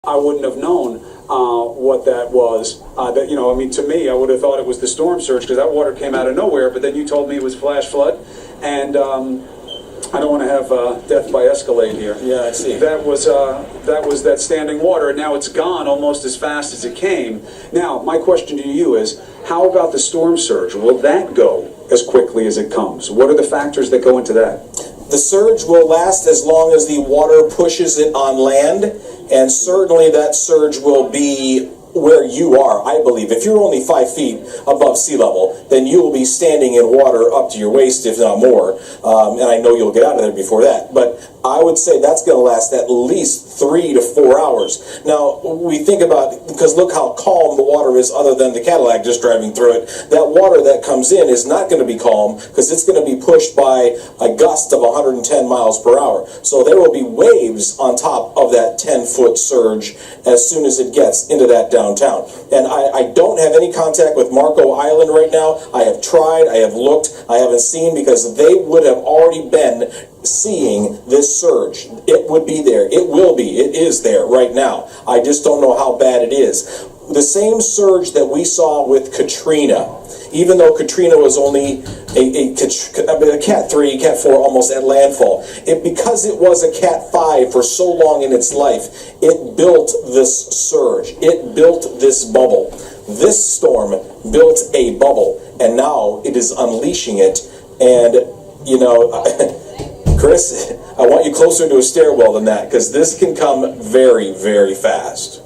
I wouldn't have known what that was. That, you know, I mean, to me, I would have thought it was the storm surge because that water came out of nowhere. But then you told me it was flash flood, and I don't want to have death by Escalade here. Yeah, I see. That was that standing water, and now it's gone almost as fast as it came. Now, my question to you is, how about the storm surge? Will that go as quickly as it comes? What are the factors that go into that? The surge will last as long as the water pushes it on land, and certainly that surge will be where you are, I believe. If you're only 5 feet above sea level, then you will be standing in water up to your waist, if not more. And I know you'll get out of there before that. But I would say that's going to last at least 3 to 4 hours. Now, we think about, because look how calm the water is other than the Cadillac just driving through it. That water that comes in is not going to be calm because it's going to be pushed by a gust of 110 miles per hour. So there will be waves on top of that 10-foot surge as soon as it gets into that downtown. And I don't have any contact with Marco Island right now. I have tried, I have looked, I haven't seen, because they would have already been seeing this surge. It would be there. It will be. It is there right now. I just don't know how bad it is. The same surge that we saw with Katrina, even though Katrina was only a Cat 3, Cat 4 almost at landfall, because it was a Cat 5 for so long in its life, it built this surge. It built this bubble. This storm built a bubble, and now it is unleashing it. And, you know, Chris, I want you closer to a stairwell than that, because this can come very, very fast.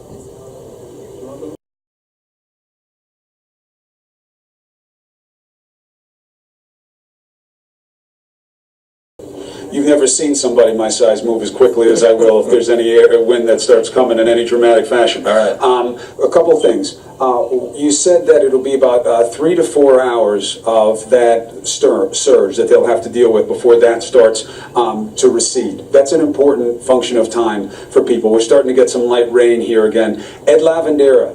You've never seen somebody my size move as quickly as I will if there's any wind that starts coming in any dramatic fashion. All right. A couple of things. You said that it'll be about 3 to 4 hours of that surge that they'll have to deal with before that starts to recede. That's an important function of time for people. We're starting to get some light rain here again. Ed Lavandera,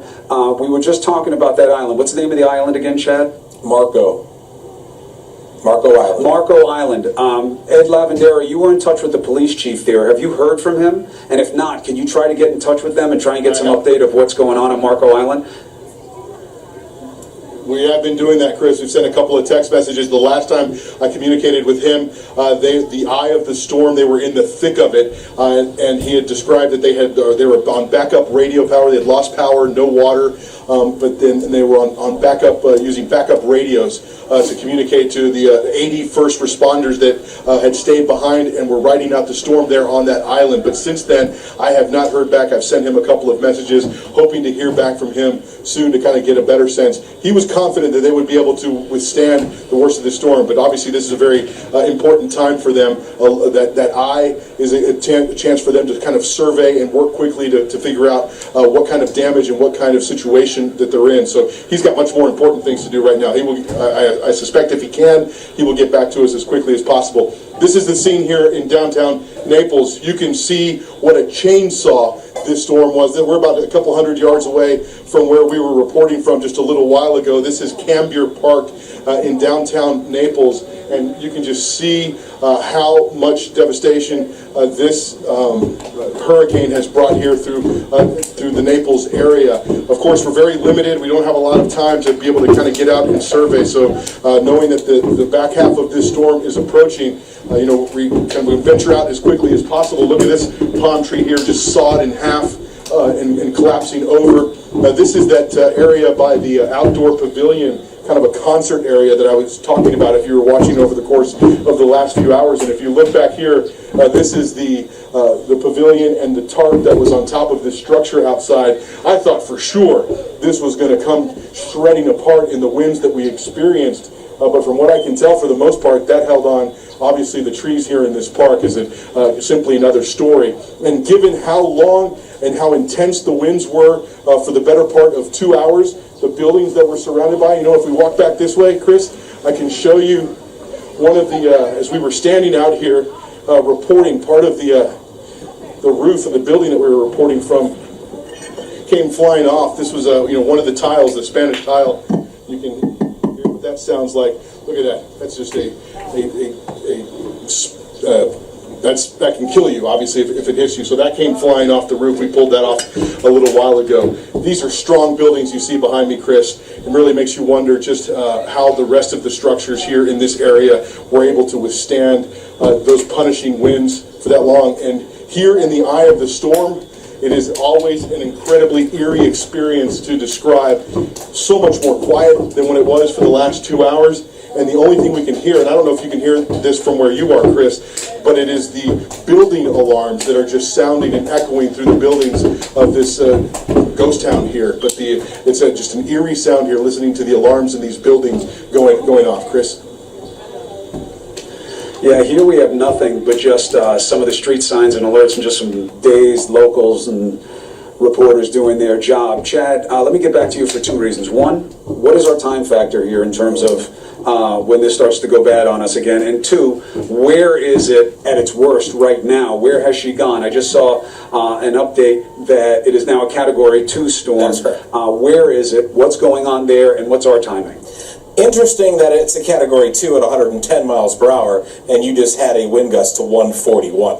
we were just talking about that island. What's the name of the island again, Chad? Marco Island. Marco Island. Ed Lavandera, you were in touch with the police chief there. Have you heard from him? And if not, can you try to get in touch with them and try and get some update of what's going on at Marco Island? We have been doing that, Chris. We've sent a couple of text messages. The last time I communicated with him, the eye of the storm, they were in the thick of it, and he had described that they were on backup radio power. They had lost power, no water, but then they were on backup, using backup radios to communicate to the 80 first responders that had stayed behind and were riding out the storm there on that island. But since then, I have not heard back. I've sent him a couple of messages, hoping to hear back from him soon to kind of get a better sense. He was confident that they would be able to withstand the worst of the storm, but obviously this is a very important time for them. That eye is a chance for them to kind of survey and work quickly to figure out what kind of damage and what kind of situation that they're in. So he's got much more important things to do right now. He will, I suspect if he can, he will get back to us as quickly as possible. This is the scene here in downtown Naples. You can see what a chainsaw this storm was. We're about a couple hundred yards away from where we were reporting from just a little while ago. This is Cambier Park in downtown Naples, and you can just see how much devastation this hurricane has brought here through the Naples area. Of course, we're very limited. We don't have a lot of time to be able to kind of get out and survey. So knowing that the back half of this storm is approaching, we venture out as quickly as possible. Look at this palm tree here, just sawed in half and collapsing over. This is that area by the outdoor pavilion, kind of a concert area that I was talking about if you were watching over the course of the last few hours. And if you look back here, this is the pavilion and the tarp that was on top of this structure outside. I thought for sure this was going to come shredding apart in the winds that we experienced. But from what I can tell, for the most part, that held on. Obviously, the trees here in this park is simply another story. And given how long and how intense the winds were for the better part of 2 hours, the buildings that we're surrounded by, if we walk back this way, Chris, I can show you one of the, as we were standing out here reporting, part of the roof of the building that we were reporting from came flying off. This was, one of the tiles, the Spanish tile. You can hear what that sounds like. Look at that. That's just a that can kill you, obviously, if it hits you. So that came flying off the roof. We pulled that off a little while ago. These are strong buildings you see behind me, Chris. It really makes you wonder just how the rest of the structures here in this area were able to withstand those punishing winds for that long. And here in the eye of the storm, it is always an incredibly eerie experience to describe. So much more quiet than when it was for the last 2 hours. And the only thing we can hear, and I don't know if you can hear this from where you are, Chris, but it is the building alarms that are just sounding and echoing through the buildings of this ghost town here. But it's just an eerie sound here, listening to the alarms in these buildings going off. Chris? Yeah, here we have nothing but just some of the street signs and alerts and just some dazed locals and reporters doing their job. Chad, let me get back to you for 2 reasons. One, what is our time factor here in terms of when this starts to go bad on us again? And two, where is it at its worst right now? Where has she gone? I just saw an update that it is now a Category 2 storm. That's right. Where is it? What's going on there? And what's our timing? Interesting that it's a Category 2 at 110 miles per hour, and you just had a wind gust to 141.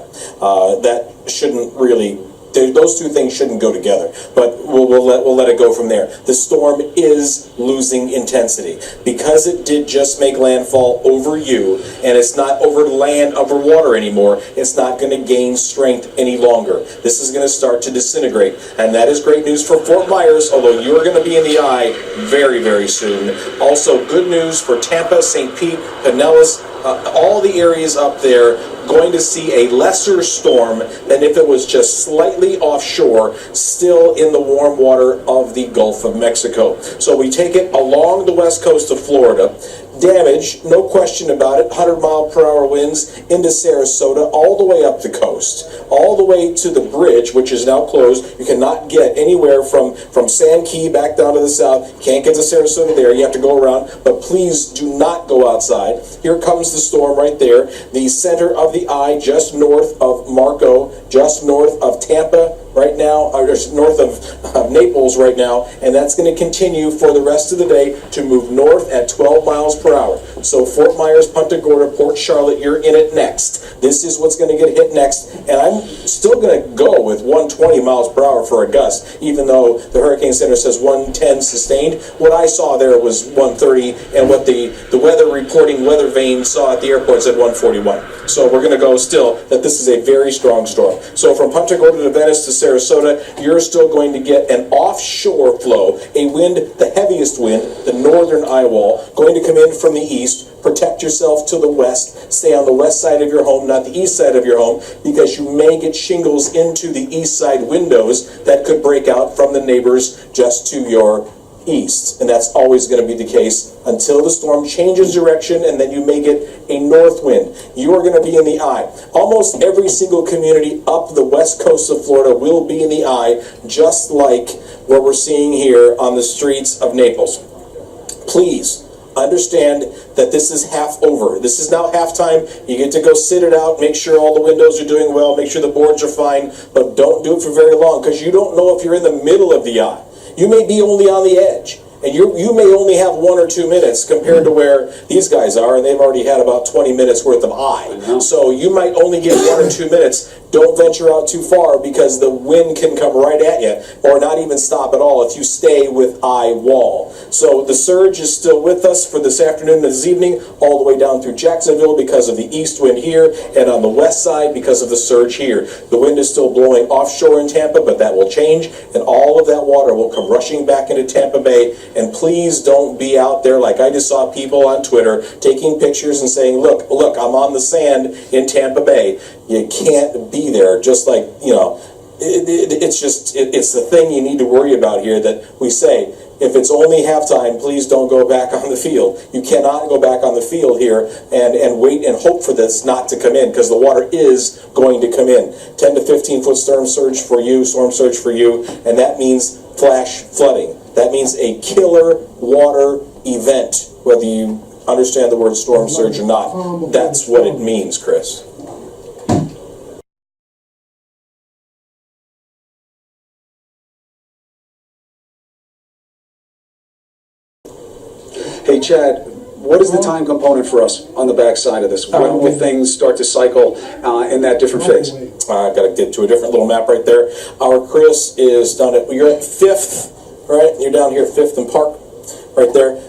That shouldn't really... Those two things shouldn't go together, but we'll let it go from there. The storm is losing intensity because it did just make landfall over you, and it's not over land, over water anymore. It's not going to gain strength any longer. This is going to start to disintegrate, and that is great news for Fort Myers, although you're going to be in the eye very, very soon. Also, good news for Tampa, St. Pete, Pinellas, all the areas up there going to see a lesser storm than if it was just slightly offshore, still in the warm water of the Gulf of Mexico. So we take it along the west coast of Florida. Damage, no question about it, 100-mile-per-hour winds into Sarasota, all the way up the coast, all the way to the bridge, which is now closed. You cannot get anywhere from Sand Key back down to the south. Can't get to Sarasota there. You have to go around, but please do not go outside. Here comes the storm right there. The center of the eye, just north of Marco, just north of Tampa right now, or north of Naples right now, and that's going to continue for the rest of the day to move north at 12 miles per hour. So Fort Myers, Punta Gorda, Port Charlotte, you're in it next. This is what's going to get hit next, and I'm still going to go with 120 miles per hour for a gust, even though the Hurricane Center says 110 sustained. What I saw there was 130, and what the weather reporting weather vane saw at the airport said 141. So we're going to go still that this is a very strong storm. So from Punta Gorda to Venice to Sarasota, you're still going to get an offshore flow, a wind, the heaviest wind, the northern eye wall, going to come in from the east. Protect yourself to the west. Stay on the west side of your home, not the east side of your home, because you may get shingles into the east side windows that could break out from the neighbors just to your east, and that's always going to be the case until the storm changes direction, and then you may get a north wind. You are going to be in the eye. Almost every single community up the west coast of Florida will be in the eye, just like what we're seeing here on the streets of Naples. Please understand that this is half over. This is now halftime. You get to go sit it out, make sure all the windows are doing well, make sure the boards are fine, but don't do it for very long, because you don't know if you're in the middle of the eye. You may be only on the edge, and you may only have 1 or 2 minutes compared to where these guys are, and they've already had about 20 minutes worth of eye. So you might only get 1 or 2 minutes. Don't venture out too far, because the wind can come right at you, or not even stop at all if you stay with eye wall. So the surge is still with us for this afternoon and this evening, all the way down through Jacksonville because of the east wind here, and on the west side because of the surge here. The wind is still blowing offshore in Tampa, but that will change, and all of that water will come rushing back into Tampa Bay. And please don't be out there like I just saw people on Twitter taking pictures and saying, look, I'm on the sand in Tampa Bay. You can't be there. Just like, it's the thing you need to worry about here, that we say, if it's only halftime, please don't go back on the field. You cannot go back on the field here and wait and hope for this not to come in, because the water is going to come in. 10 to 15 foot storm surge for you, and that means flash flooding. That means a killer water event, whether you understand the word storm surge or not. That's what it means, Chris. Hey, Chad, what is the time component for us on the backside of this? When will things start to cycle in that different phase? I've got to get to a different little map right there. Our Chris is down at, you're at 5th, right? You're down here at 5th and Park, right there.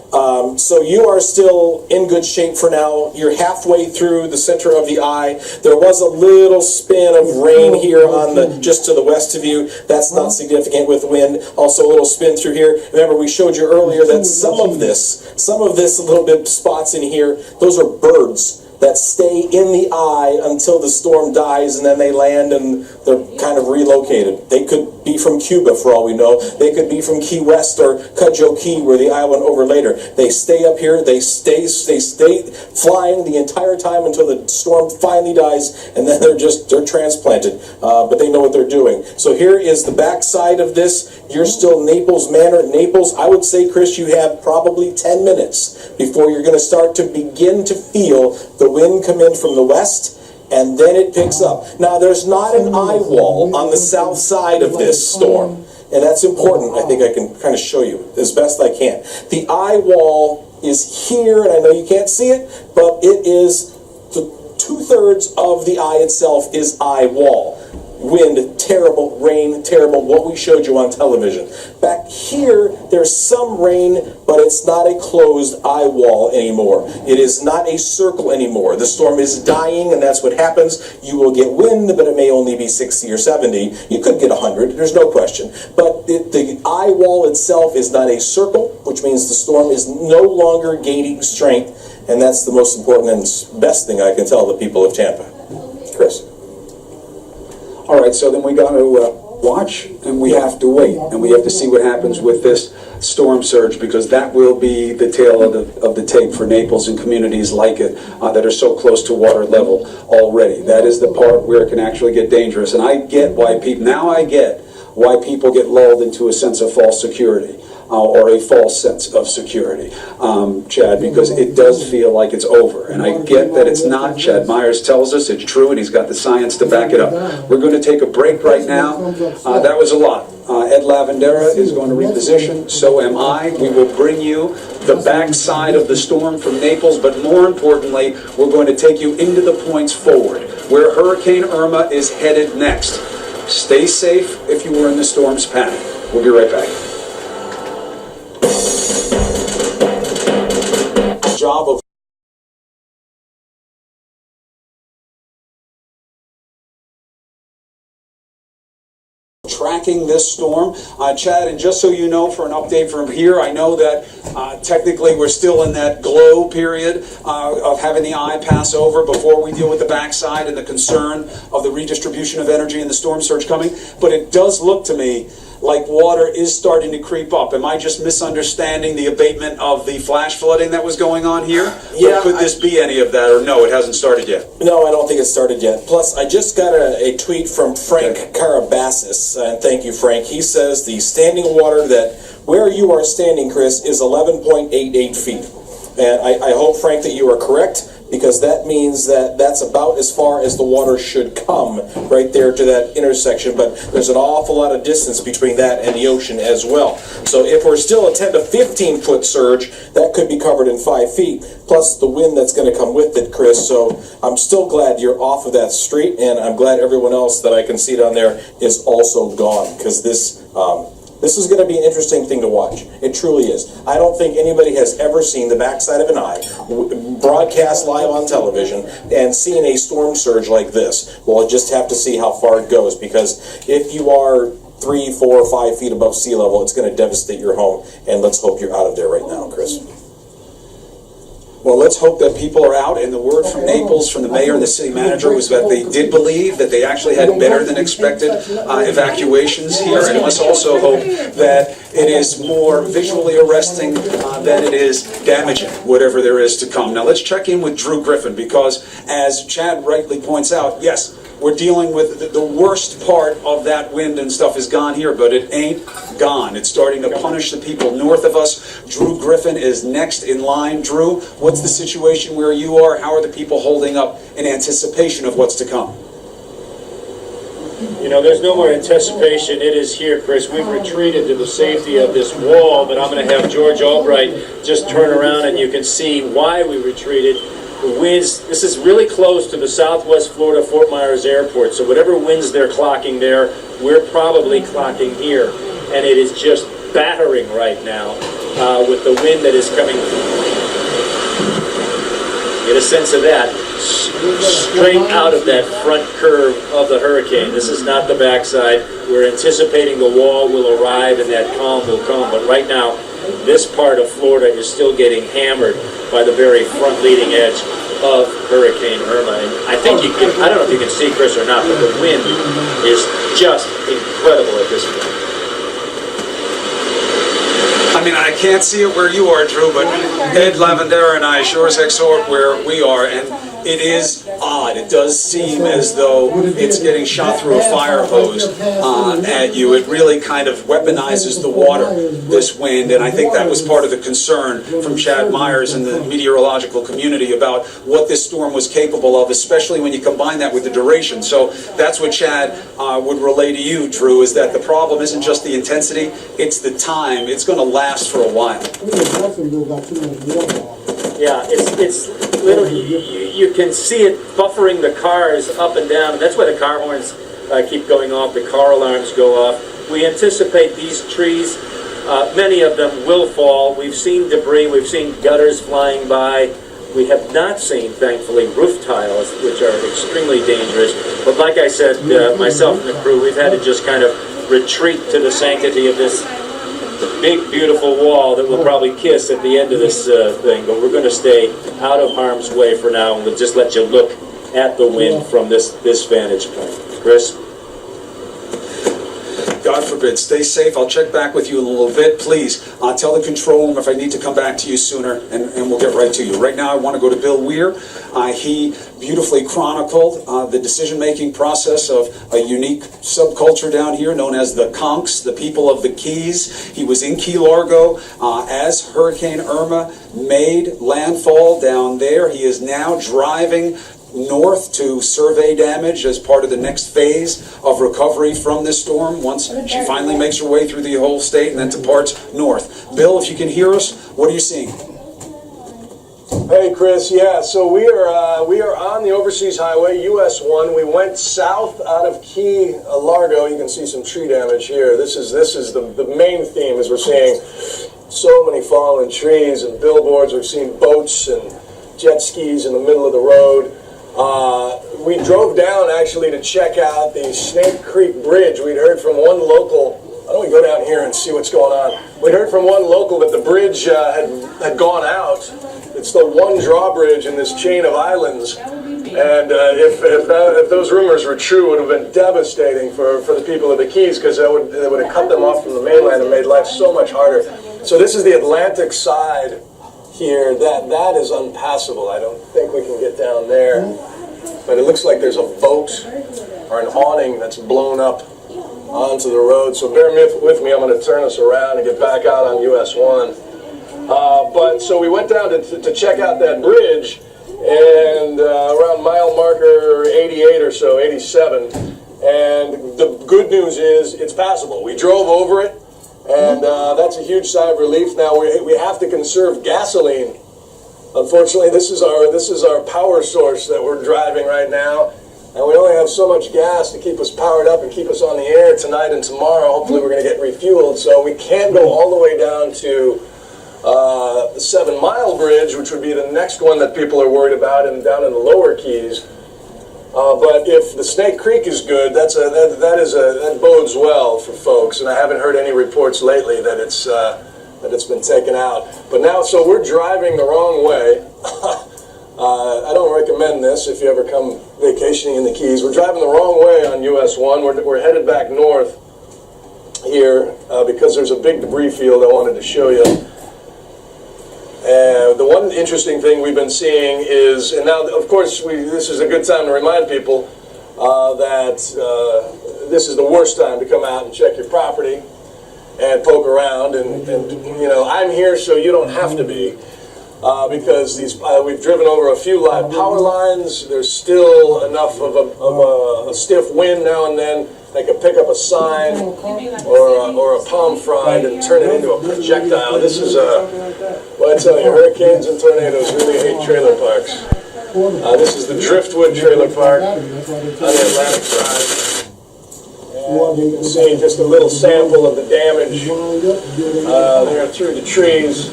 So you are still in good shape for now. You're halfway through the center of the eye. There was a little spin of rain here on the just to the west of you. That's not significant with wind. Also a little spin through here. Remember, we showed you earlier that some of this little bit spots in here, those are birds that stay in the eye until the storm dies, and then they land and they're kind of relocated. They could be from Cuba for all we know. They could be from Key West or Cudjoe Key, where the eye went over later. They stay up here. They stay flying the entire time until the storm finally dies, and then they're transplanted. But they know what they're doing. So here is the backside of this. You're still Naples Manor. Naples, I would say, Chris, you have probably 10 minutes before you're going to start to begin to feel the wind come in from the west, and then it picks up. Now, there's not an eye wall on the south side of this storm, and that's important. I think I can kind of show you as best I can. The eye wall is here, and I know you can't see it, but it is 2/3 of the eye itself is eye wall. Wind, terrible. Rain, terrible. What we showed you on television. Back here, there's some rain, but it's not a closed eye wall anymore. It is not a circle anymore. The storm is dying, and that's what happens. You will get wind, but it may only be 60 or 70. You could get 100, there's no question. But the eye wall itself is not a circle, which means the storm is no longer gaining strength, and that's the most important and best thing I can tell the people of Tampa. Chris. All right, so then we got to watch, and we have to wait, and we have to see what happens with this storm surge, because that will be the tail of the tape for Naples and communities like it that are so close to water level already. That is the part where it can actually get dangerous, and I get why people get lulled into a sense of false security. Or a false sense of security, Chad, because it does feel like it's over. And I get that it's not. Chad Myers tells us it's true, and he's got the science to back it up. We're going to take a break right now. That was a lot. Ed Lavandera is going to reposition. So am I. We will bring you the backside of the storm from Naples, but more importantly, we're going to take you into the points forward, where Hurricane Irma is headed next. Stay safe if you were in the storm's path. We'll be right back. Job of tracking this storm. Chad, and just so you know, for an update from here, I know that technically we're still in that glow period of having the eye pass over before we deal with the backside and the concern of the redistribution of energy and the storm surge coming, but it does look to me like water is starting to creep up. Am I just misunderstanding the abatement of the flash flooding that was going on here? Yeah. Or could this be any of that, or no, it hasn't started yet? No, I don't think it's started yet. Plus, I just got a tweet from Frank Carabassis, and thank you, Frank. He says the standing water that where you are standing, Chris, is 11.88 feet. And I hope, Frank, that you are correct, because that means that that's about as far as the water should come right there to that intersection. But there's an awful lot of distance between that and the ocean as well. So if we're still a 10 to 15 foot surge, that could be covered in 5 feet, plus the wind that's going to come with it, Chris. So I'm still glad you're off of that street, and I'm glad everyone else that I can see down there is also gone, because this is going to be an interesting thing to watch. It truly is. I don't think anybody has ever seen the backside of an eye broadcast live on television and seen a storm surge like this. We'll just have to see how far it goes, because if you are 3, 4, 5 feet above sea level, it's going to devastate your home. And let's hope you're out of there right now, Chris. Well, let's hope that people are out, and the word from Naples, from the mayor and the city manager, was that they did believe that they actually had better than expected evacuations here, and let's also hope that it is more visually arresting than it is damaging, whatever there is to come. Now, let's check in with Drew Griffin, because as Chad rightly points out, yes, we're dealing with the worst part of that wind and stuff is gone here, but it ain't gone. It's starting to punish the people north of us. Drew Griffin is next in line. Drew, what's the situation where you are? How are the people holding up in anticipation of what's to come? You know, there's no more anticipation. It is here, Chris. We've retreated to the safety of this wall, but I'm going to have George Albright just turn around and you can see why we retreated. The winds, this is really close to the Southwest Florida Fort Myers Airport, so whatever winds they're clocking there, we're probably clocking here. And it is just battering right now with the wind that is coming. Get a sense of that. Straight out of that front curve of the hurricane. This is not the backside. We're anticipating the wall will arrive and that calm will come. But right now, this part of Florida is still getting hammered by the very front leading edge of Hurricane Irma. And I think you can, I don't know if you can see, Chris, or not, but the wind is just incredible at this point. I mean, I can't see it where you are, Drew, but Ed Lavendera and I sure as heck saw it where we are, and it is odd. It does seem as though it's getting shot through a fire hose at you. It really kind of weaponizes the water, this wind, and I think that was part of the concern from Chad Myers and the meteorological community about what this storm was capable of, especially when you combine that with the duration. So that's what Chad would relay to you, Drew, is that the problem isn't just the intensity, it's the time. It's going to last for a while. Yeah, it's literally, you can see it buffering the cars up and down, and that's why the car horns keep going off, the car alarms go off. We anticipate these trees, many of them will fall. We've seen debris, we've seen gutters flying by. We have not seen, thankfully, roof tiles, which are extremely dangerous. But like I said, myself and the crew, we've had to just kind of retreat to the sanctity of this big, beautiful wall that we'll probably kiss at the end of this thing. But we're going to stay out of harm's way for now, and we'll just let you look at the wind from this vantage point. Chris? God forbid. Stay safe. I'll check back with you in a little bit. Please tell the control room if I need to come back to you sooner, and we'll get right to you. Right now, I want to go to Bill Weir. He beautifully chronicled the decision-making process of a unique subculture down here known as the Conks, the people of the Keys. He was in Key Largo as Hurricane Irma made landfall down there. He is now driving north to survey damage as part of the next phase of recovery from this storm once she finally makes her way through the whole state and then departs north. Bill, if you can hear us, what are you seeing? Hey Chris, yeah, so we are on the Overseas Highway, US 1. We went south out of Key Largo. You can see some tree damage here. This is the main theme, as we're seeing so many fallen trees and billboards. We've seen boats and jet skis in the middle of the road. We drove down actually to check out the Snake Creek Bridge. We'd heard from one local. Why don't we go down here and see what's going on? We'd heard from one local that the bridge had gone out. It's the one drawbridge in this chain of islands. And if those rumors were true, it would have been devastating for the people of the Keys, because that would have cut them off from the mainland and made life so much harder. So this is the Atlantic side here. That is unpassable. I don't think we can get down there. But it looks like there's a boat or an awning that's blown up onto the road. So bear with me. I'm going to turn us around and get back out on US 1. But so we went down to check out that bridge, and around mile marker 88 or so, 87. And the good news is it's passable. We drove over it, and that's a huge sigh of relief. Now we have to conserve gasoline. Unfortunately, this is our power source that we're driving right now, and we only have so much gas to keep us powered up and keep us on the air tonight and tomorrow. Hopefully, we're going to get refueled, so we can't go all the way down to the 7 Mile Bridge, which would be the next one that people are worried about, and down in the lower Keys. But if the Snake Creek is good, that bodes well for folks, and I haven't heard any reports lately that it's been taken out. But now, so we're driving the wrong way. I don't recommend this if you ever come vacationing in the Keys. We're driving the wrong way on US 1. We're headed back north here because there's a big debris field I wanted to show you. The one interesting thing we've been seeing is, and now of course this is a good time to remind people that this is the worst time to come out and check your property and poke around, and you know, I'm here so you don't have to be. because we've driven over a few live power lines. There's still enough of a stiff wind now and then. They could pick up a sign or a palm frond and turn it into a projectile. This is well, I tell you, hurricanes and tornadoes really hate trailer parks. This is the Driftwood Trailer Park on the Atlantic side. And you can see just a little sample of the damage there through the trees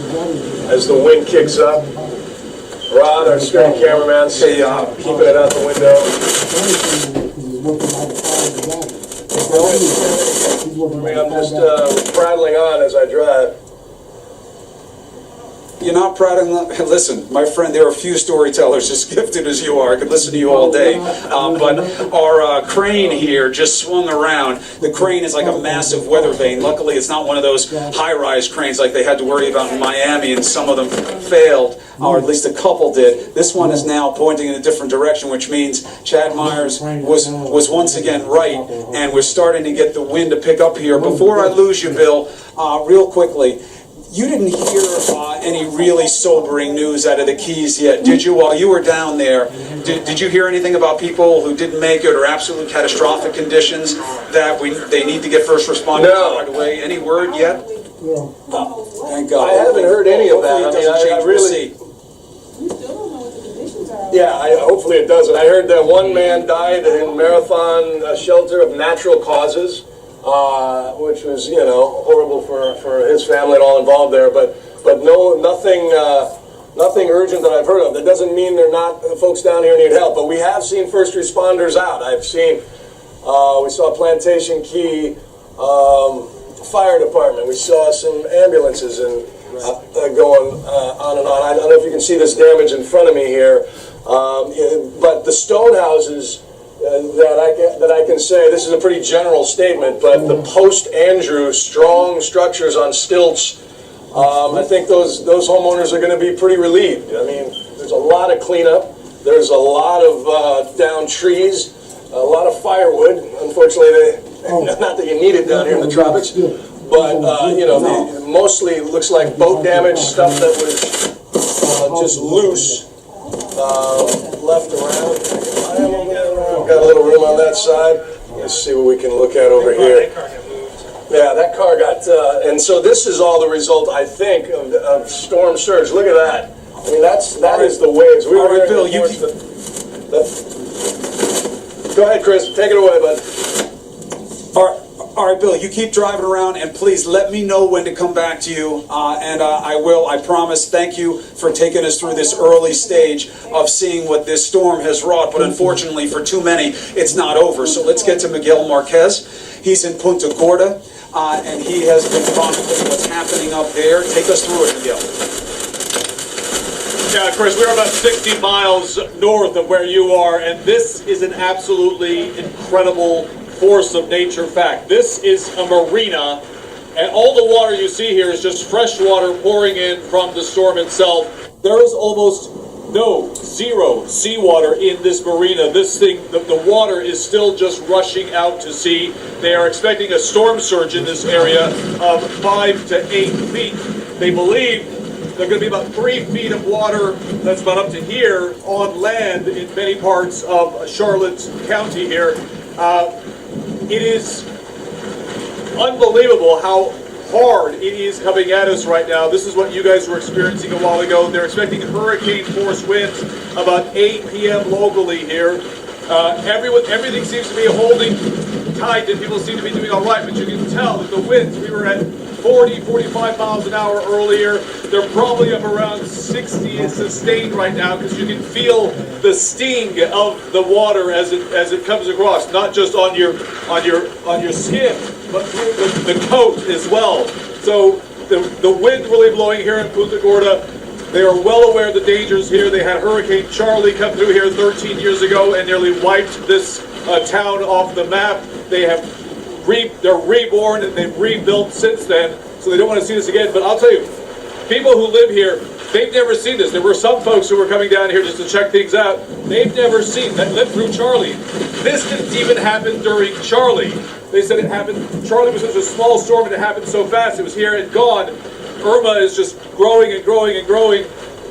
as the wind kicks up. Rod, our sturdy cameraman, keeping it out the window. I'm just prattling on as I drive. You're not proud of them. Listen, my friend, there are a few storytellers as gifted as you are. I could listen to you all day. But our crane here just swung around. The crane is like a massive weather vane. Luckily, it's not one of those high-rise cranes like they had to worry about in Miami, and some of them failed, or at least a couple did. This one is now pointing in a different direction, which means Chad Myers was once again right, and we're starting to get the wind to pick up here. Before I lose you, Bill, real quickly, you didn't hear any really sobering news out of the Keys yet, did you? While you were down there, did you hear anything about people who didn't make it or absolute catastrophic conditions that they need to get first responders right away? Any word yet? No. Thank God. I haven't heard any of that. Hopefully it doesn't change. We'll see. Yeah, hopefully it doesn't. I heard that one man died in Marathon shelter of natural causes. Which was, horrible for his family and all involved there. But nothing urgent that I've heard of. That doesn't mean they're not folks down here need help. But we have seen first responders out. We saw Plantation Key Fire Department. We saw some ambulances and going on and on. I don't know if you can see this damage in front of me here, but the stone houses. That I can say, this is a pretty general statement, but the post-Andrew strong structures on stilts, I think those homeowners are going to be pretty relieved. I mean, there's a lot of cleanup, there's a lot of downed trees, a lot of firewood. Unfortunately, not that you need it down here in the tropics, but mostly looks like boat damage, stuff that was just loose. Left around. Got a little room on that side. Let's see what we can look at over here. Yeah, that car got, and so this is all the result, I think, of storm surge. Look at that. I mean, that is the waves. We were Bill, Go ahead, Chris. Take it away, bud. All right, Bill, you keep driving around, and please let me know when to come back to you, and I will, I promise. Thank you for taking us through this early stage of seeing what this storm has wrought, but unfortunately for too many, it's not over. So let's get to Miguel Marquez. He's in Punta Gorda, and he has been chronicling what's happening up there. Take us through it, Miguel. Yeah, Chris, we're about 60 miles north of where you are, and this is an absolutely incredible force of nature fact. This is a marina, and all the water you see here is just fresh water pouring in from the storm itself. There is almost zero seawater in this marina. This thing, the water is still just rushing out to sea. They are expecting a storm surge in this area of 5 to 8 feet. They believe there's going to be about 3 feet of water that's about up to here on land in many parts of Charlotte County here. It is unbelievable how hard it is coming at us right now. This is what you guys were experiencing a while ago. They're expecting hurricane force winds about 8 p.m. locally here. Everything seems to be holding tight and people seem to be doing all right, but you can tell that the winds, we were at 40, 45 miles an hour earlier. They're probably up around 60 and sustained right now because you can feel the sting of the water as it comes across, not just on your skin, but through the coat as well. So the wind really blowing here in Punta Gorda. They are well aware of the dangers here. They had Hurricane Charlie come through here 13 years ago and nearly wiped this town off the map. They're reborn and they've rebuilt since then, so they don't want to see this again. But I'll tell you, people who live here, they've never seen this. There were some folks who were coming down here just to check things out. They've never seen that lived through Charlie. This didn't even happen during Charlie. They said it happened. Charlie was such a small storm and it happened so fast. It was here and gone. Irma is just growing and growing and growing.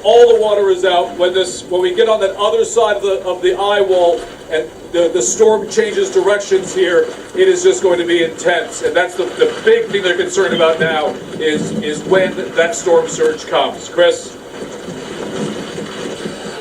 all the water is out. When we get on that other side of the eye wall and the storm changes directions here, it is just going to be intense. And that's the big thing they're concerned about now is when that storm surge comes. Chris?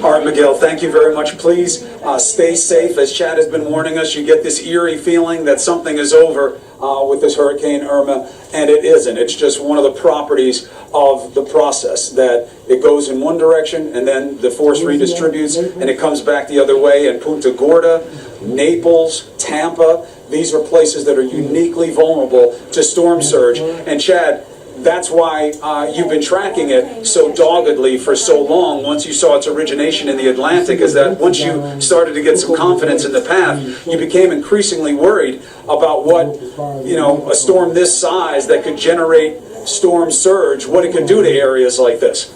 All right, Miguel, thank you very much. Please stay safe. As Chad has been warning us, you get this eerie feeling that something is over with this Hurricane Irma, and it isn't. It's just one of the properties of the process, that it goes in one direction and then the force redistributes and it comes back the other way. And Punta Gorda, Naples, Tampa, these are places that are uniquely vulnerable to storm surge. And Chad, that's why you've been tracking it so doggedly for so long. Once you saw its origination in the Atlantic, is that once you started to get some confidence in the path, you became increasingly worried about what, a storm this size that could generate storm surge, what it could do to areas like this.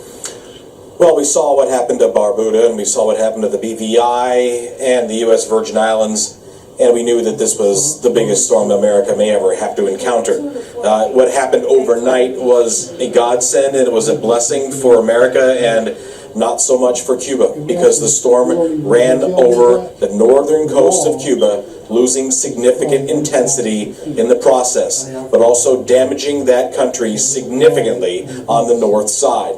Well, we saw what happened to Barbuda, and we saw what happened to the BVI and the U.S. Virgin Islands, and we knew that this was the biggest storm America may ever have to encounter. What happened overnight was a godsend, and it was a blessing for America, and not so much for Cuba, because the storm ran over the northern coast of Cuba, losing significant intensity in the process, but also damaging that country significantly on the north side.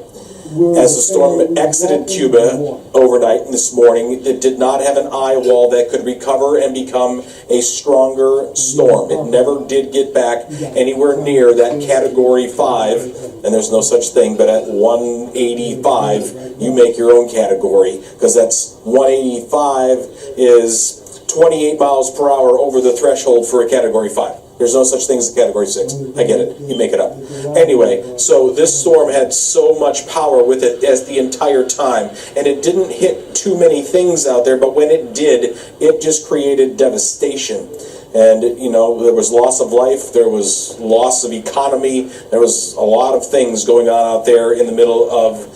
As the storm exited Cuba overnight this morning, it did not have an eye wall that could recover and become a stronger storm. It never did get back anywhere near that Category 5, and there's no such thing, but at 185, you make your own category, because that's 185 is 28 miles per hour over the threshold for a Category 5. There's no such thing as a Category 6. I get it. You make it up. Anyway, so this storm had so much power with it as the entire time, and it didn't hit too many things out there, but when it did, it just created devastation. And, there was loss of life, there was loss of economy, there was a lot of things going on out there in the middle of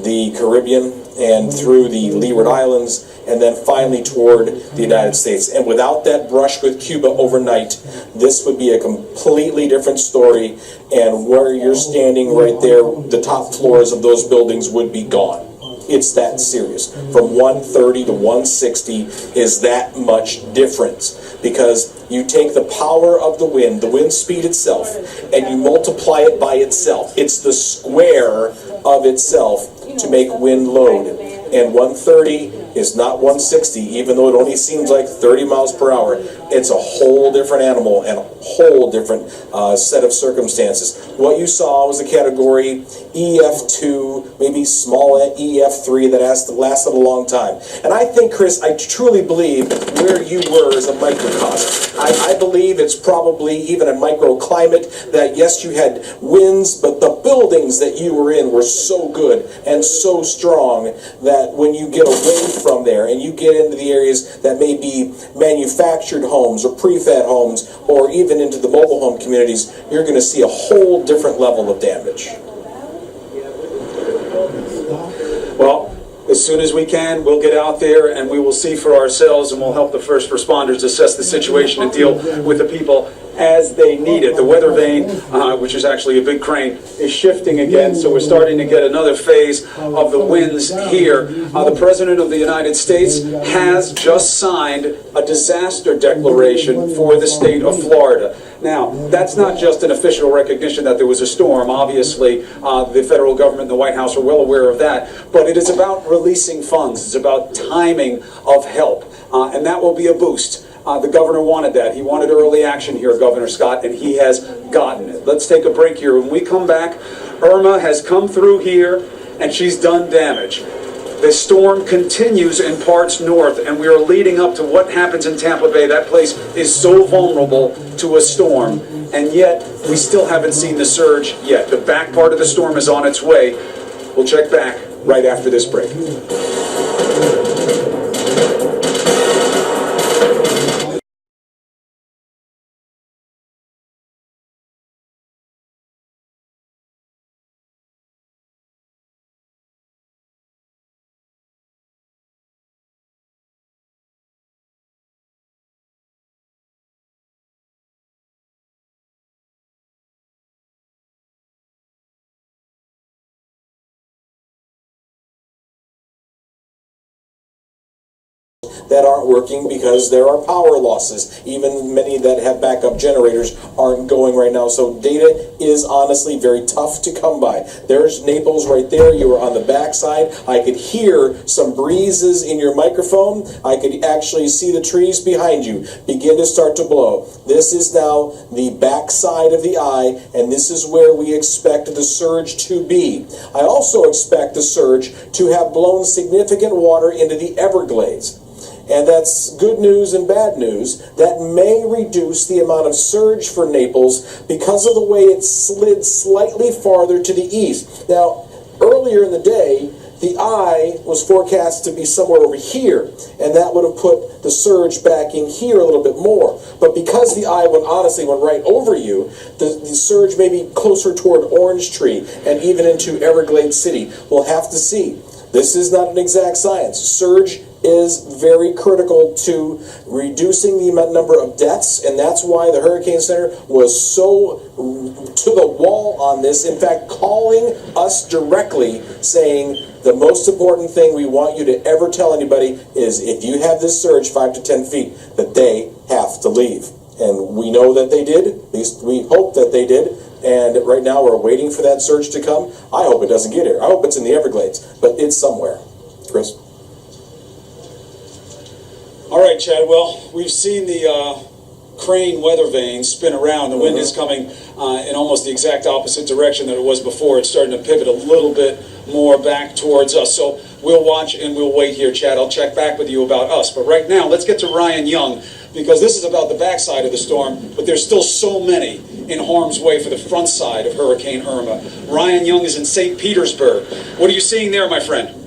the Caribbean and through the Leeward Islands, and then finally toward the United States. And without that brush with Cuba overnight, this would be a completely different story, and where you're standing right there, the top floors of those buildings would be gone. It's that serious. From 130 to 160 is that much difference, because you take the power of the wind speed itself, and you multiply it by itself. It's the square of itself to make wind load. And 130 is not 160, even though it only seems like 30 miles per hour. It's a whole different animal and a whole different set of circumstances. What you saw was a category EF2, maybe small EF3 that lasted a long time. And I think, Chris, I truly believe where you were is a microcosm. I believe it's probably even a microclimate that, yes, you had winds, but the buildings that you were in were so good and so strong that when you get away from there and you get into the areas that may be manufactured homes or prefab homes or even into the mobile home communities, you're going to see a whole different level of damage. Well, as soon as we can, we'll get out there and we will see for ourselves, and we'll help the first responders assess the situation and deal with the people as they need it. The weather vane, which is actually a big crane, is shifting again, so we're starting to get another phase of the winds here. The President of the United States has just signed a disaster declaration for the state of Florida. Now, that's not just an official recognition that there was a storm. Obviously, the federal government and the White House are well aware of that, but it is about releasing funds. It's about timing of help, and that will be a boost. The governor wanted that. He wanted early action here, Governor Scott, and he has gotten it. Let's take a break here. When we come back, Irma has come through here, and she's done damage. The storm continues in parts north, and we are leading up to what happens in Tampa Bay. That place is so vulnerable to a storm, and yet we still haven't seen the surge yet. The back part of the storm is on its way. We'll check back right after this break. that aren't working because there are power losses. Even many that have backup generators aren't going right now. So data is honestly very tough to come by. There's Naples right there. You were on the backside. I could hear some breezes in your microphone. I could actually see the trees behind you begin to start to blow. This is now the backside of the eye, and this is where we expect the surge to be. I also expect the surge to have blown significant water into the Everglades. And that's good news and bad news. That may reduce the amount of surge for Naples because of the way it slid slightly farther to the east. Now, earlier in the day, the eye was forecast to be somewhere over here, and that would have put the surge back in here a little bit more. But because the eye went right over you, the surge may be closer toward Orange Tree and even into Everglades City. We'll have to see. This is not an exact science. Surge is very critical to reducing the number of deaths, and that's why the Hurricane Center was so to the wall on this. In fact, calling us directly saying the most important thing we want you to ever tell anybody is if you have this surge 5 to 10 feet, that they have to leave. And we know that they did, at least we hope that they did. And right now we're waiting for that surge to come. I hope it doesn't get here. I hope it's in the Everglades, but it's somewhere. Chris? All right, Chad. Well, we've seen the crane weather vane spin around. The wind is coming in almost the exact opposite direction that it was before. It's starting to pivot a little bit more back towards us. So we'll watch and we'll wait here, Chad. I'll check back with you about us. But right now, let's get to Ryan Young, because this is about the backside of the storm, but there's still so many in harm's way for the front side of Hurricane Irma. Ryan Young is in St. Petersburg. What are you seeing there, my friend?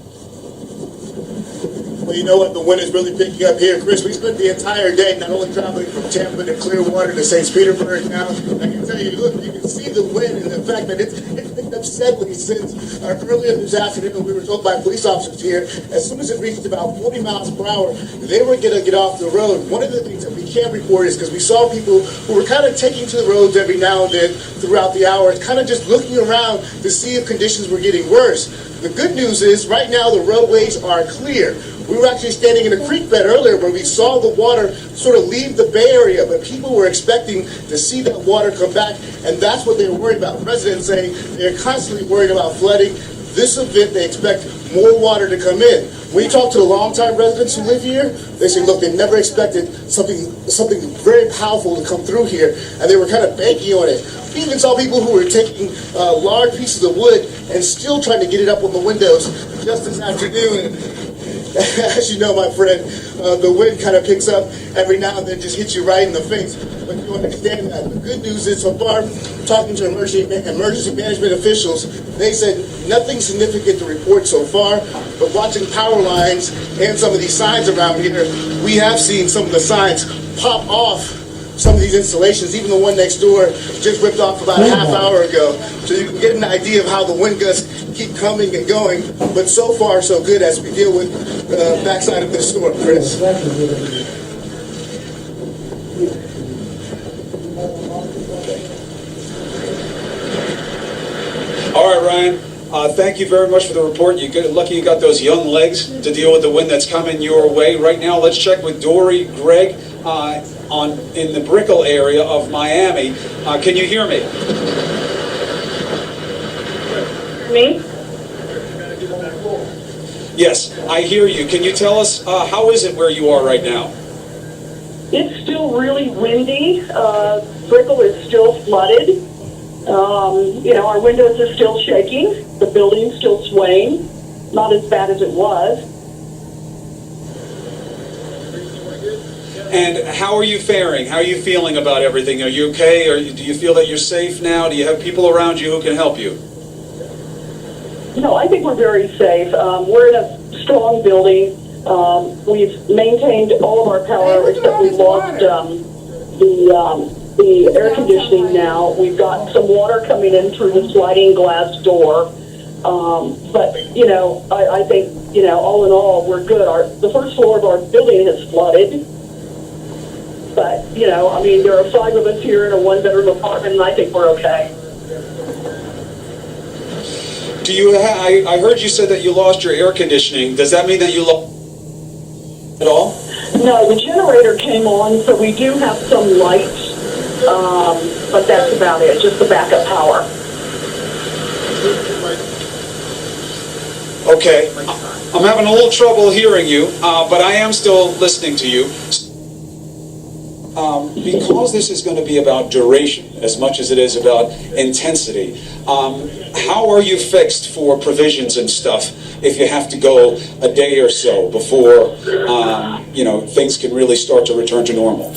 Well, you know what? The wind is really picking up here, Chris. We spent the entire day not only traveling from Tampa to Clearwater to St. Petersburg now. I can tell you, look, you can see the wind and the fact that it's picked up steadily since earlier this afternoon. We were told by police officers here, as soon as it reached about 40 miles per hour, they were going to get off the road. One of the things that we can't report is because we saw people who were kind of taking to the roads every now and then throughout the hour, kind of just looking around to see if conditions were getting worse. The good news is right now the roadways are clear. We were actually standing in a creek bed earlier where we saw the water sort of leave the Bay Area, but people were expecting to see that water come back, and that's what they were worried about. Residents saying they're constantly worried about flooding. This event, they expect more water to come in. When you talk to the longtime residents who live here, they say, look, they never expected something very powerful to come through here, and they were kind of banking on it. We even saw people who were taking large pieces of wood and still trying to get it up on the windows just this afternoon. As you know, my friend, the wind kind of picks up every now and then, just hits you right in the face. But you understand that. The good news is, so far, talking to emergency management officials, they said nothing significant to report so far. But watching power lines and some of these signs around here, we have seen some of the signs pop off. Some of these installations, even the one next door, just ripped off about a half hour ago. So you can get an idea of how the wind gusts keep coming and going. But so far, so good as we deal with the backside of this storm, Chris. All right, Ryan. Thank you very much for the report. Lucky you got those young legs to deal with the wind that's coming your way. Right now, let's check with Dory Gregg in the Brickell area of Miami. Can you hear me? Me? Yes, I hear you. Can you tell us how is it where you are right now? It's still really windy. Brickell is still flooded. Our windows are still shaking. The building's still swaying. Not as bad as it was. And how are you faring? How are you feeling about everything? Are you okay? Do you feel that you're safe now? Do you have people around you who can help you? No, I think we're very safe. We're in a strong building. We've maintained all of our power, except we've lost the air conditioning now. We've got some water coming in through the sliding glass door. But, I think, all in all, we're good. The first floor of our building has flooded. But, there are 5 of us here in a 1-bedroom apartment, and I think we're okay. I heard you said that you lost your air conditioning. Does that mean that you lost at all? No, the generator came on, so we do have some lights, but that's about it, just the backup power. Okay, I'm having a little trouble hearing you, but I am still listening to you. Because this is going to be about duration as much as it is about intensity, how are you fixed for provisions and stuff if you have to go a day or so before, things can really start to return to normal?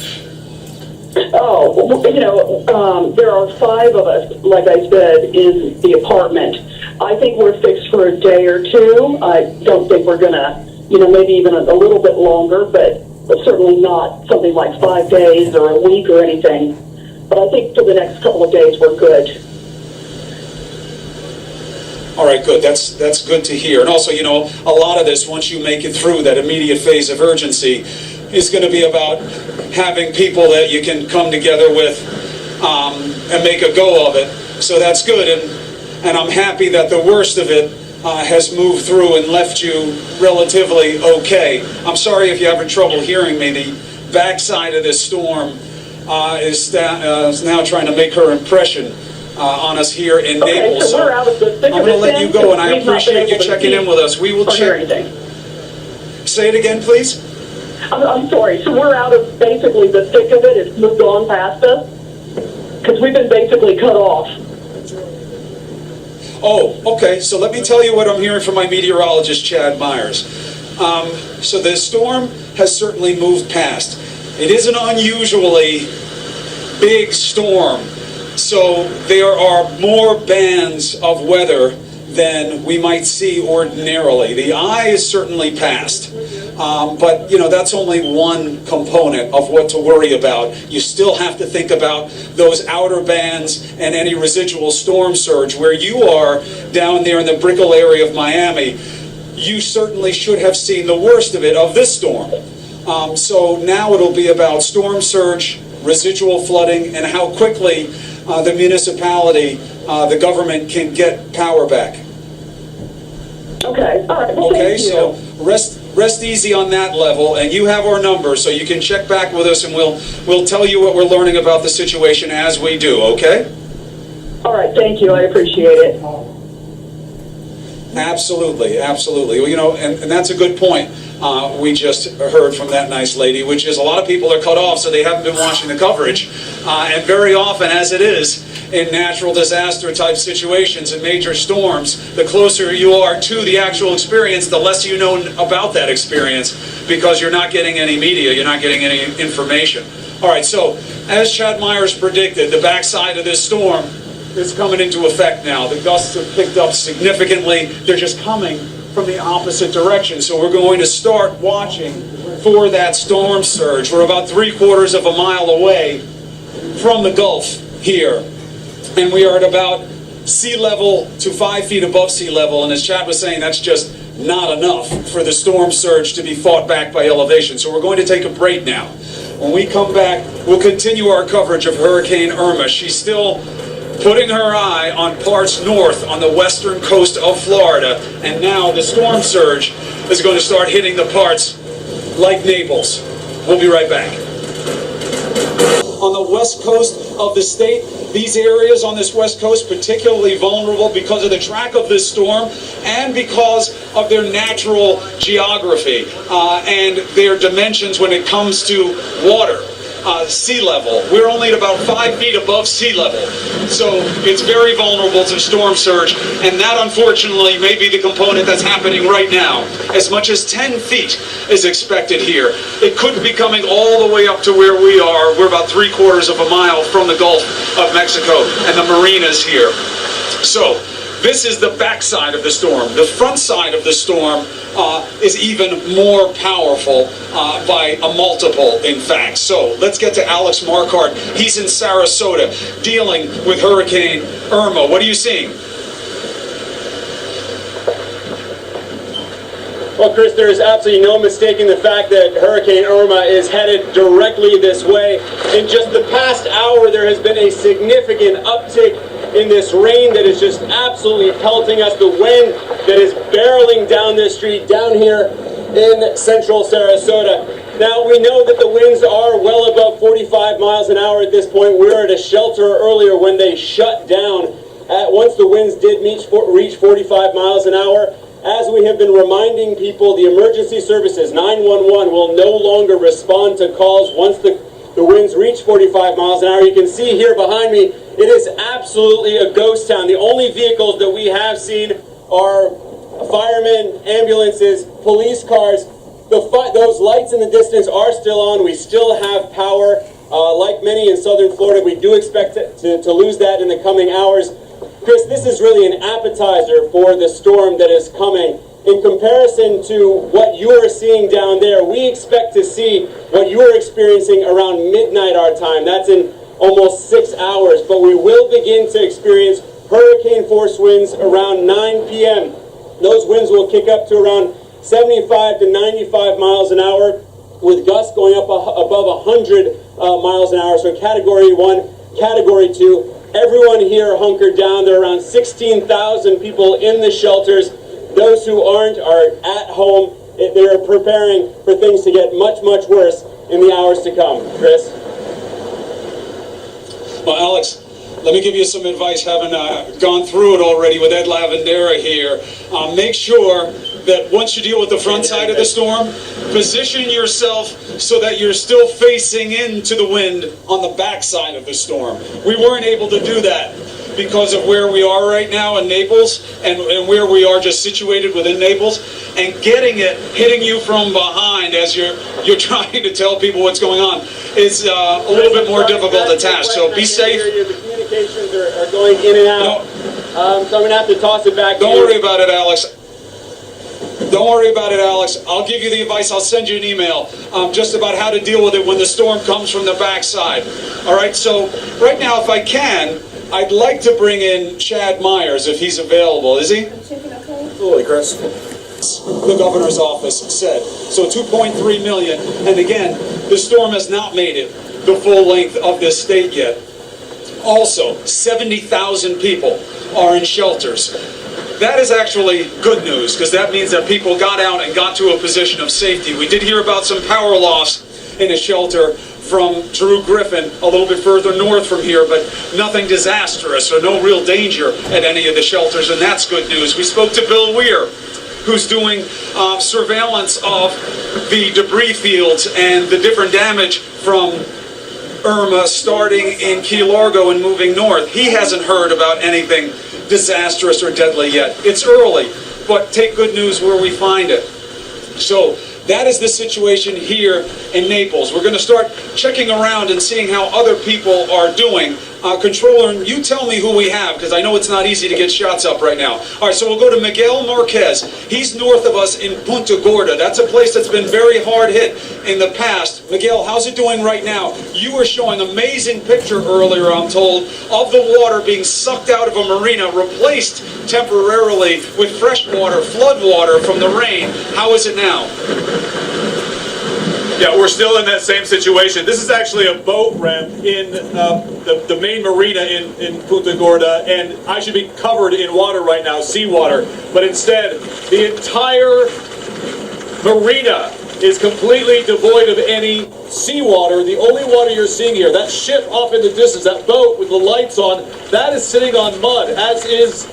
Oh, there are 5 of us, like I said, in the apartment. I think we're fixed for a day or 2. I don't think we're gonna, maybe even a little bit longer, but certainly not something like 5 days or a week or anything. But I think for the next couple of days we're good. All right, good. That's good to hear. And also, a lot of this, once you make it through that immediate phase of urgency, is going to be about having people that you can come together with and make a go of it. So that's good. And I'm happy that the worst of it has moved through and left you relatively okay. I'm sorry if you're having trouble hearing me. The backside of this storm is now trying to make her impression on us here in Naples. So we're out of the thick I'm going to let you go, and I appreciate you checking in with us. We will check. Say it again, please. I'm sorry. So we're out of basically the thick of it. It's moved on past us because we've been basically cut off. Oh, okay. So let me tell you what I'm hearing from my meteorologist, Chad Myers. So the storm has certainly moved past. It is an unusually big storm. So there are more bands of weather than we might see ordinarily. The eye is certainly past. But, that's only one component of what to worry about. You still have to think about those outer bands and any residual storm surge. Where you are down there in the Brickell area of Miami, you certainly should have seen the worst of it, of this storm. So now it'll be about storm surge, residual flooding, and how quickly the municipality, the government can get power back. Okay, all right. Well, okay, thank you. so rest easy on that level, and you have our number, so you can check back with us, and we'll tell you what we're learning about the situation as we do. Okay? All right, thank you. I appreciate it. Absolutely, absolutely. Well, and that's a good point. We just heard from that nice lady, which is a lot of people are cut off, so they haven't been watching the coverage. And very often, as it is in natural disaster type situations and major storms, the closer you are to the actual experience, the less you know about that experience, because you're not getting any media, you're not getting any information. All right, so as Chad Myers predicted, the backside of this storm is coming into effect now. The gusts have picked up significantly. They're just coming from the opposite direction. So we're going to start watching for that storm surge. We're about 3/4 of a mile away from the Gulf here. And we are at about sea level to 5 feet above sea level. And as Chad was saying, that's just not enough for the storm surge to be fought back by elevation. So we're going to take a break now. When we come back, we'll continue our coverage of Hurricane Irma. She's still putting her eye on parts north on the western coast of Florida, and now the storm surge is going to start hitting the parts like Naples. We'll be right back. On the west coast of the state, these areas on this west coast particularly vulnerable because of the track of this storm and because of their natural geography and their dimensions when it comes to water. Sea level. We're only at about 5 feet above sea level. So it's very vulnerable to storm surge, and that unfortunately may be the component that's happening right now. As much as 10 feet is expected here. It could be coming all the way up to where we are. We're about 3/4 of a mile from the Gulf of Mexico and the marinas here. So this is the backside of the storm. The front side of the storm is even more powerful by a multiple, in fact. So let's get to Alex Marquardt. He's in Sarasota dealing with Hurricane Irma. What are you seeing? Well, Chris, there is absolutely no mistaking the fact that Hurricane Irma is headed directly this way. In just the past hour, there has been a significant uptick in this rain that is just absolutely pelting us. The wind that is barreling down this street down here in central Sarasota. Now, we know that the winds are well above 45 miles an hour at this point. We were at a shelter earlier when they shut down once the winds did reach 45 miles an hour. As we have been reminding people, the emergency services, 911, will no longer respond to calls once the winds reach 45 miles an hour. You can see here behind me, it is absolutely a ghost town. The only vehicles that we have seen are firemen, ambulances, police cars. Those lights in the distance are still on. We still have power. Like many in southern Florida, we do expect to lose that in the coming hours. Chris, this is really an appetizer for the storm that is coming. In comparison to what you are seeing down there, we expect to see what you are experiencing around midnight our time. That's in almost 6 hours. But we will begin to experience hurricane force winds around 9 p.m. Those winds will kick up to around 75 to 95 miles an hour, with gusts going up above 100 miles an hour. So Category 1, Category 2. Everyone here hunkered down. There are around 16,000 people in the shelters. Those who aren't are at home. They're preparing for things to get much, much worse in the hours to come. Chris? Well, Alex, let me give you some advice, having gone through it already with Ed Lavandera here. Make sure that once you deal with the front side of the storm, position yourself so that you're still facing into the wind on the back side of the storm. We weren't able to do that because of where we are right now in Naples and where we are just situated within Naples, and getting it hitting you from behind as you're trying to tell people what's going on is a little bit more difficult a task. So be safe. The communications are going in and out. So I'm going to have to toss it back. Don't worry about it, Alex. Don't worry about it, Alex. I'll give you the advice. I'll send you an email just about how to deal with it when the storm comes from the backside. All right, so right now, if I can, I'd like to bring in Chad Myers if he's available. Is he? Absolutely, Chris. The governor's office said. So 2.3 million. And again, the storm has not made it the full length of this state yet. Also, 70,000 people are in shelters. That is actually good news, because that means that people got out and got to a position of safety. We did hear about some power loss in a shelter from Drew Griffin, a little bit further north from here, but nothing disastrous or no real danger at any of the shelters, and that's good news. We spoke to Bill Weir, who's doing surveillance of the debris fields and the different damage from Irma starting in Key Largo and moving north. He hasn't heard about anything disastrous or deadly yet. It's early, but take good news where we find it. So that is the situation here in Naples. We're going to start checking around and seeing how other people are doing. Controller, you tell me who we have, because I know it's not easy to get shots up right now. All right, so we'll go to Miguel Marquez. He's north of us in Punta Gorda. That's a place that's been very hard hit in the past. Miguel, how's it doing right now? You were showing an amazing picture earlier, I'm told, of the water being sucked out of a marina, replaced temporarily with fresh water, flood water from the rain. How is it now? Yeah, we're still in that same situation. This is actually a boat ramp in the main marina in Punta Gorda, and I should be covered in water right now, seawater. But instead, the entire marina is completely devoid of any seawater. The only water you're seeing here, that ship off in the distance, that boat with the lights on, that is sitting on mud, as is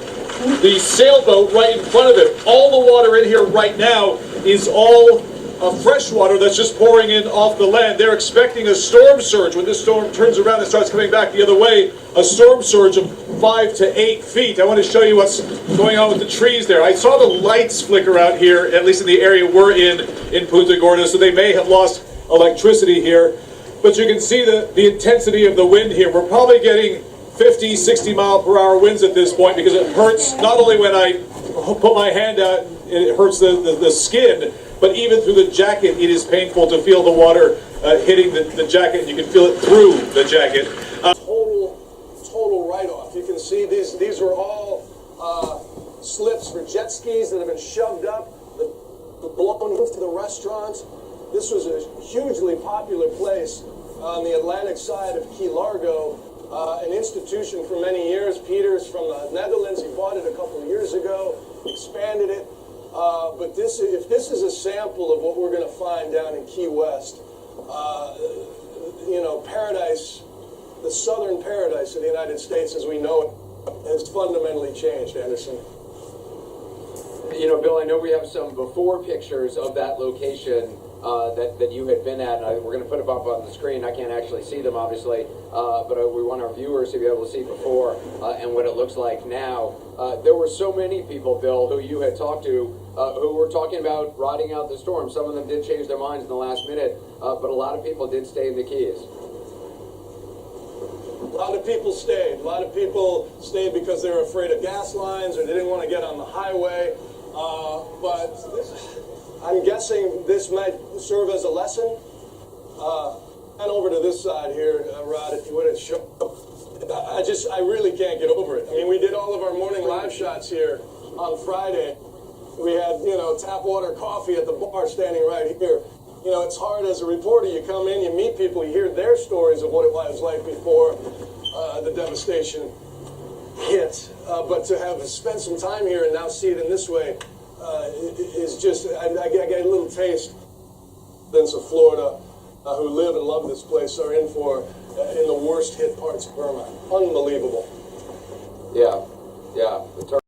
the sailboat right in front of it. All the water in here right now is all fresh water that's just pouring in off the land. They're expecting a storm surge when this storm turns around and starts coming back the other way, a storm surge of 5 to 8 feet. I want to show you what's going on with the trees there. I saw the lights flicker out here, at least in the area we're in Punta Gorda, so they may have lost electricity here. But you can see the intensity of the wind here. We're probably getting 50, 60 mile per hour winds at this point, because it hurts not only when I put my hand out, it hurts the skin, but even through the jacket, it is painful to feel the water hitting the jacket, and you can feel it through the jacket. Total write-off. You can see these are all slips for jet skis that have been shoved up, the blown into the restaurants. This was a hugely popular place on the Atlantic side of Key Largo, an institution for many years. Peters from the Netherlands, he bought it a couple of years ago, expanded it. But if this is a sample of what we're going to find down in Key West, you know, paradise, the southern paradise of the United States as we know it, has fundamentally changed, Anderson. You know, Bill, I know we have some before pictures of that location that you had been at. We're going to put them up on the screen. I can't actually see them, obviously, but we want our viewers to be able to see before and what it looks like now. There were so many people, Bill, who you had talked to, who were talking about riding out the storm. Some of them did change their minds in the last minute, but a lot of people did stay in the Keys. A lot of people stayed. A lot of people stayed because they were afraid of gas lines or they didn't want to get on the highway. But I'm guessing this might serve as a lesson. And over to this side here, Rod, if you would show. I really can't get over it. I mean, we did all of our morning live shots here on Friday. We had, you know, tap water coffee at the bar standing right here. You know, it's hard as a reporter. You come in, you meet people, you hear their stories of what it was like before the devastation hit. But to have spent some time here and now see it in this way is just, I get a little taste. Of Florida who live and love this place are in for in the worst hit parts of Irma. Unbelievable. Yeah.